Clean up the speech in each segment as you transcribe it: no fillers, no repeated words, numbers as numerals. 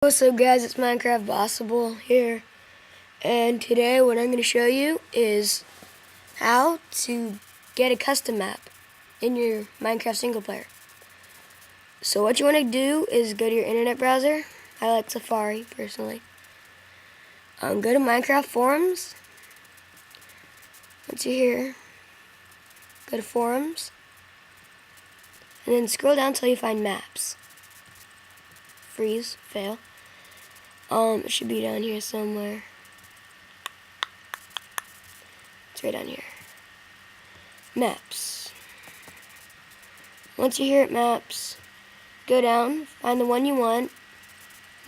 What's up guys, it's Minecraft Possible here, and today what I'm going to show you is how to get a custom map in your Minecraft single player. So what you want to do is go to your internet browser. I like Safari personally. Go to Minecraft forums. Once you're here, go to forums, and then scroll down until you find maps. Freeze, fail. It should be down here somewhere. It's right down here. Maps. Once you're here at maps, go down, find the one you want.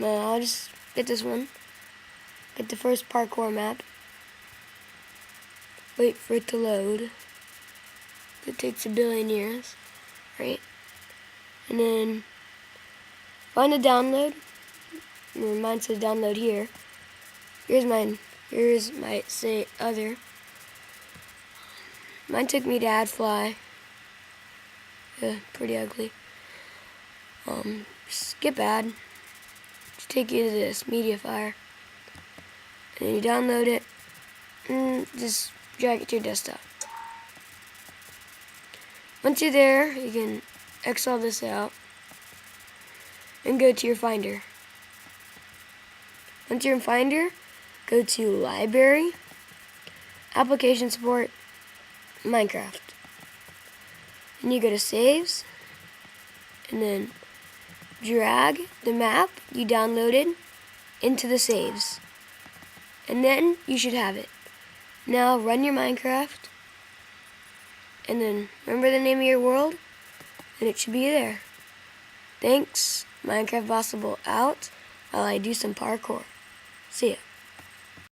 I'll just get this one. Get the first parkour map. Wait for it to load. It takes a billion years, right? And then find the download. Mine says download here. Here's mine. Here's my other. Mine took me to AdFly. Yeah, pretty ugly. Skip ad. Just take you to this Mediafire. And then you download it and just drag it to your desktop. Once you're there, you can X all this out and go to your Finder. Once you're in Finder, go to Library, Application Support, Minecraft. And you go to Saves, and then drag the map you downloaded into the saves. And then you should have it. Now run your Minecraft, and then remember the name of your world, and it should be there. Thanks, Minecraft Possible out while I do some parkour. See ya.